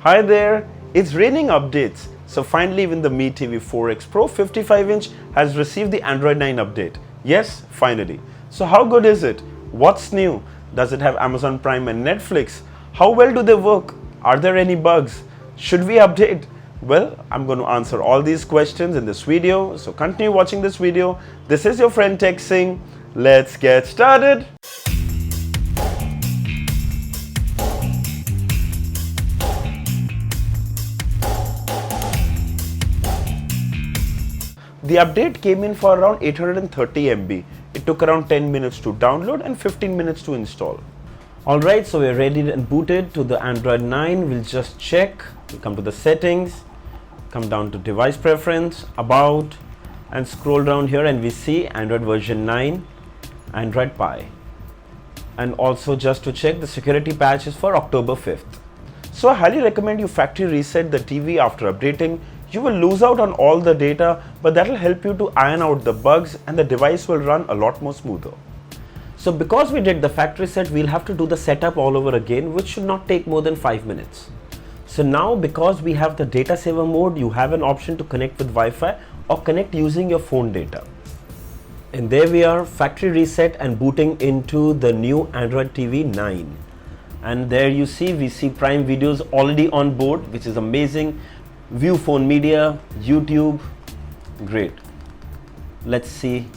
Hi there, it's raining updates. So finally even the Mi TV 4X Pro 55-inch has received the Android 9 update. Yes, finally. So how good is it? What's new? Does it have Amazon Prime and Netflix? How well do they work? Are there any bugs? Should we update? Well, I'm going to answer all these questions in this video. So continue watching this video. This is your friend Tech Singh. Let's get started. The update came in for around 830 MB. It took around 10 minutes to download and 15 minutes to install. Alright, so we're ready and booted to the Android 9. We'll just check. We'll come to the settings, come down to device preference, about, and scroll down here and we see Android version 9, Android Pie. And also just to check, the security patch is for October 5th. So I highly recommend you factory reset the TV after updating. You will lose out on all the data, but that will help you to iron out the bugs and the device will run a lot more smoother. So because we did the factory set, we'll have to do the setup all over again, which should not take more than 5 minutes. So now because we have the data saver mode, you have an option to connect with Wi-Fi or connect using your phone data. And there we are, factory reset and booting into the new Android TV 9. And there you see, we see Prime videos already on board, which is amazing. View phone media, YouTube, great. Let's see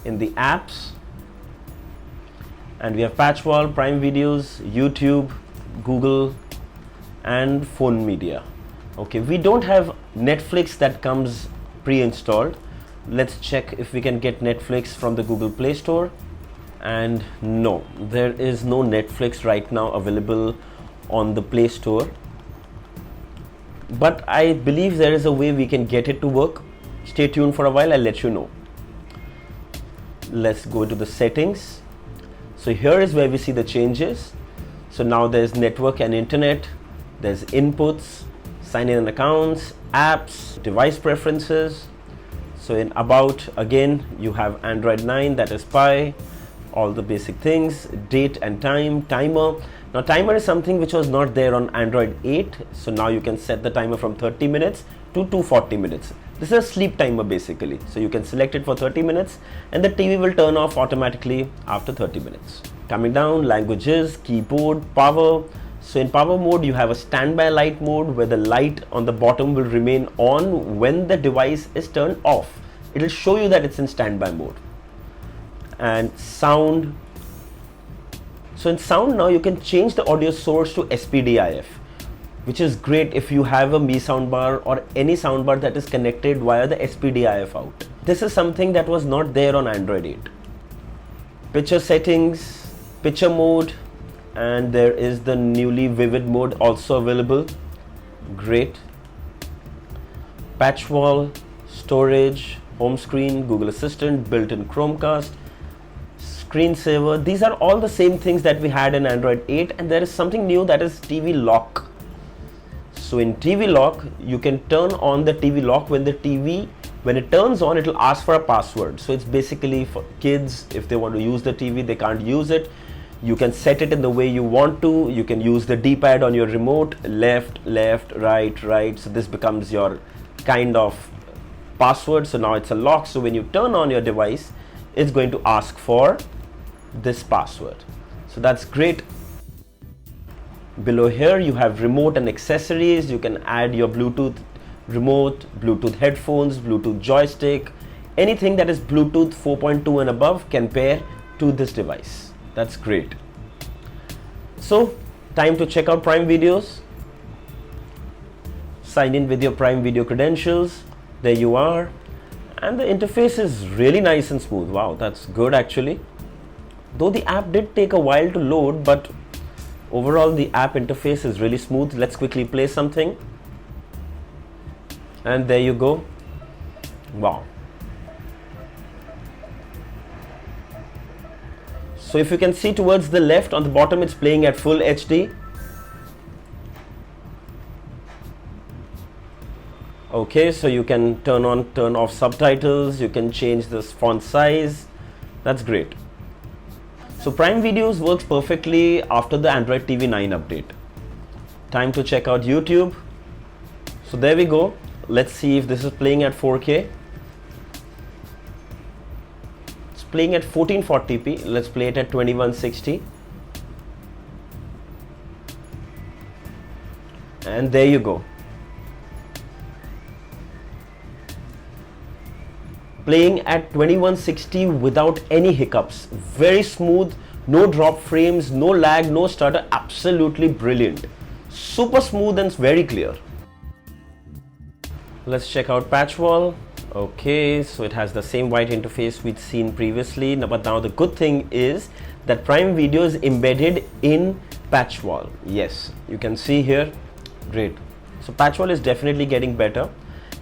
in the apps. And we have Patchwall, Prime videos, YouTube, Google, and phone media. Okay, we don't have Netflix that comes pre-installed. Let's check if we can get Netflix from the Google Play Store. And no, there is no Netflix right now available on the Play Store. But I believe there is a way we can get it to work. Stay tuned for a while, I'll let you know. Let's go to the settings. So here is where we see the changes. So now there's network and internet, there's inputs, sign in accounts, apps, device preferences. So in about, again, you have Android 9, that is Pie, all the basic things, date and time, timer. Now timer is something which was not there on Android 8. So now you can set the timer from 30 minutes to 240 minutes. This is a sleep timer basically. So you can select it for 30 minutes and the TV will turn off automatically after 30 minutes. Coming down, languages, keyboard, power. So in power mode, you have a standby light mode where the light on the bottom will remain on when the device is turned off. It will show you that it's in standby mode. And sound. So in sound now you can change the audio source to SPDIF, which is great if you have a Mi soundbar or any soundbar that is connected via the SPDIF out. This is something that was not there on Android 8. Picture settings, picture mode, and there is the newly vivid mode also available. Great. Patch wall, storage, home screen, Google Assistant, built-in Chromecast, screensaver. These are all the same things that we had in Android 8, and there is something new, that is TV lock. So in TV lock, you can turn on the TV lock when when it turns on, it will ask for a password. So it's basically for kids, if they want to use the TV, they can't use it. You can set it in the way you want to. You can use the D-pad on your remote, left, right, right. So this becomes your kind of password. So now it's a lock. So when you turn on your device, it's going to ask for this password. So that's great. Below here you have remote and accessories. You can add your Bluetooth remote, Bluetooth headphones, Bluetooth joystick. Anything that is Bluetooth 4.2 and above can pair to this device. That's great. So time to check out Prime videos. Sign in with your Prime video credentials. There you are. And the interface is really nice and smooth. Wow, that's good actually. Though the app did take a while to load, but overall the app interface is really smooth. Let's quickly play something. And there you go. Wow. So if you can see towards the left on the bottom, it's playing at full HD. Okay, so you can turn on, turn off subtitles. You can change this font size. That's great. So Prime Videos works perfectly after the Android TV 9 update. Time to check out YouTube. So there we go. Let's see if this is playing at 4K. It's playing at 1440p. Let's play it at 2160. And there you go. Playing at 2160 without any hiccups. Very smooth, no drop frames, no lag, no stutter. Absolutely brilliant. Super smooth and very clear. Let's check out Patchwall. Okay, so it has the same white interface we'd seen previously, but now the good thing is that Prime Video is embedded in Patchwall. Yes, you can see here. Great. So Patchwall is definitely getting better.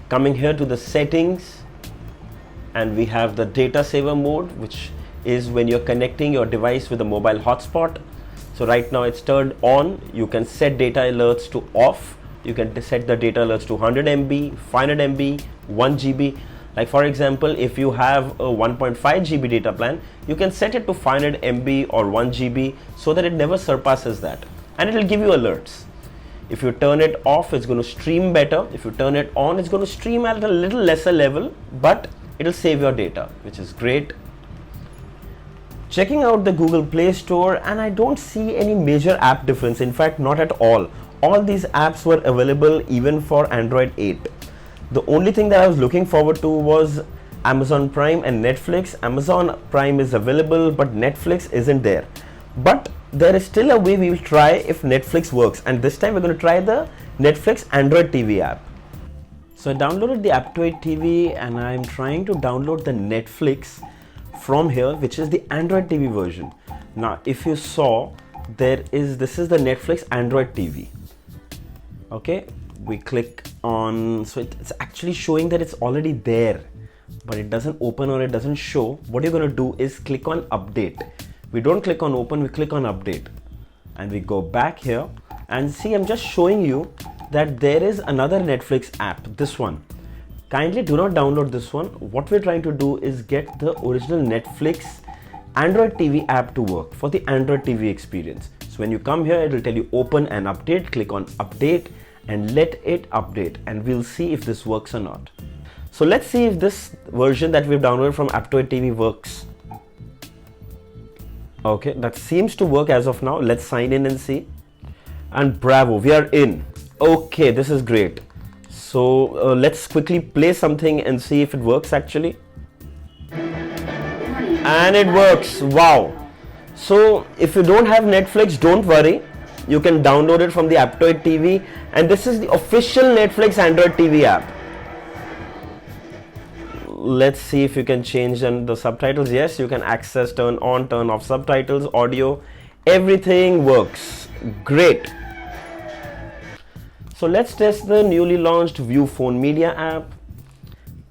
Coming here to the settings, and we have the data saver mode, which is when you're connecting your device with a mobile hotspot. So right now it's turned on. You can set data alerts to off. You can set the data alerts to 100 MB, 500 MB, 1 GB. Like for example, if you have a 1.5 GB data plan, you can set it to 500 MB or 1 GB so that it never surpasses that. And it will give you alerts. If you turn it off, it's going to stream better. If you turn it on, it's going to stream at a little lesser level, but it will save your data, which is great. Checking out the Google Play Store, and I don't see any major app difference. In fact, not at all. All these apps were available even for Android 8. The only thing that I was looking forward to was Amazon Prime and Netflix. Amazon Prime is available, but Netflix isn't there. But there is still a way we will try if Netflix works, and this time we're going to try the Netflix Android TV app. So I downloaded the Aptoide TV and I'm trying to download the Netflix from here, which is the Android TV version. Now if you saw, this is the Netflix Android TV. Okay, we click on, so it's actually showing that it's already there, but it doesn't open or it doesn't show. What you're going to do is click on update. We don't click on open, we click on update, and we go back here and see, I'm just showing you that there is another Netflix app, this one. Kindly do not download this one. What we're trying to do is get the original Netflix Android TV app to work for the Android TV experience. So when you come here, it will tell you open and update. Click on update and let it update, and we'll see if this works or not. So let's see if this version that we've downloaded from Aptoide TV works. Okay, that seems to work as of now. Let's sign in and see. And bravo, we are in. Okay, this is great. So let's quickly play something and see if it works actually. And it works. Wow. So if you don't have Netflix, don't worry. You can download it from the Aptoide TV, and this is the official Netflix Android TV app. Let's see if you can change the subtitles. Yes, you can access, turn on, turn off subtitles, audio, everything works. Great. So let's test the newly launched View Phone Media app.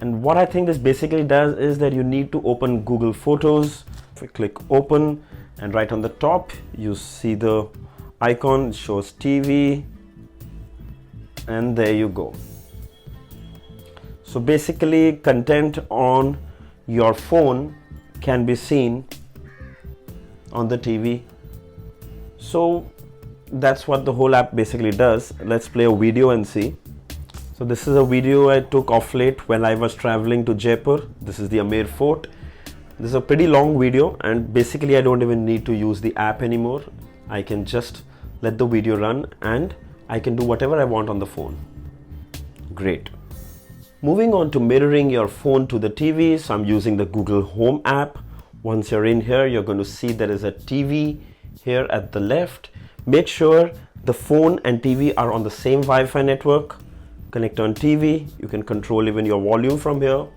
And what I think this basically does is that you need to open Google Photos. If we click open, and right on the top, you see the icon, it shows TV, and there you go. So basically, content on your phone can be seen on the TV. So that's what the whole app basically does. Let's play a video and see. So this is a video I took off late when I was traveling to Jaipur. This is the Amer Fort. This is a pretty long video, and basically I don't even need to use the app anymore. I can just let the video run and I can do whatever I want on the phone. Great. Moving on to mirroring your phone to the TV. So I'm using the Google Home app. Once you're in here, you're going to see there is a TV here at the left. Make sure the phone and TV are on the same Wi-Fi network. Connect on TV. You can control even your volume from here.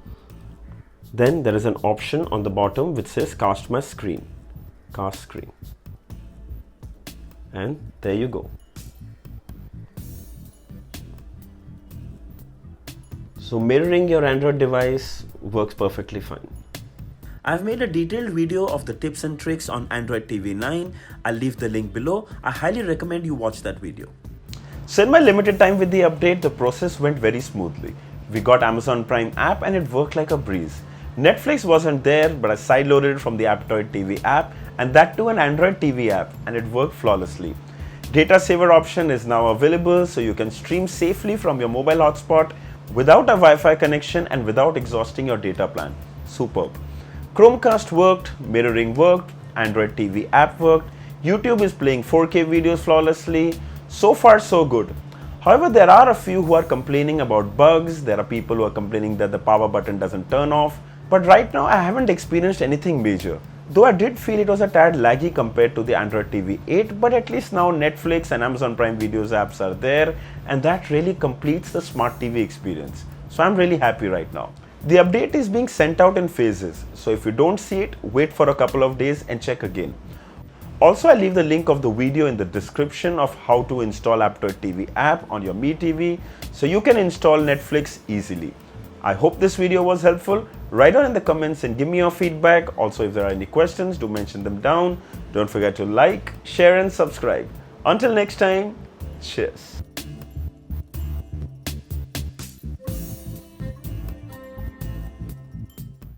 Then there is an option on the bottom which says cast my screen. Cast screen. And there you go. So mirroring your Android device works perfectly fine. I've made a detailed video of the tips and tricks on Android TV 9. I'll leave the link below. I highly recommend you watch that video. So in my limited time with the update, the process went very smoothly. We got Amazon Prime app and it worked like a breeze. Netflix wasn't there, but I sideloaded it from the Aptoide TV app, and that too an Android TV app, and it worked flawlessly. Data saver option is now available, so you can stream safely from your mobile hotspot without a Wi-Fi connection and without exhausting your data plan. Superb. Chromecast worked, mirroring worked, Android TV app worked, YouTube is playing 4K videos flawlessly. So far so good. However, there are a few who are complaining about bugs. There are people who are complaining that the power button doesn't turn off. But right now I haven't experienced anything major. Though I did feel it was a tad laggy compared to the Android TV 8, but at least now Netflix and Amazon Prime Videos apps are there, and that really completes the smart TV experience. So I'm really happy right now. The update is being sent out in phases, so if you don't see it, wait for a couple of days and check again. Also, I leave the link of the video in the description of how to install Aptoide TV app on your Mi TV so you can install Netflix easily. I hope this video was helpful. Write down in the comments and give me your feedback. Also, if there are any questions, do mention them down. Don't forget to like, share and subscribe. Until next time, cheers.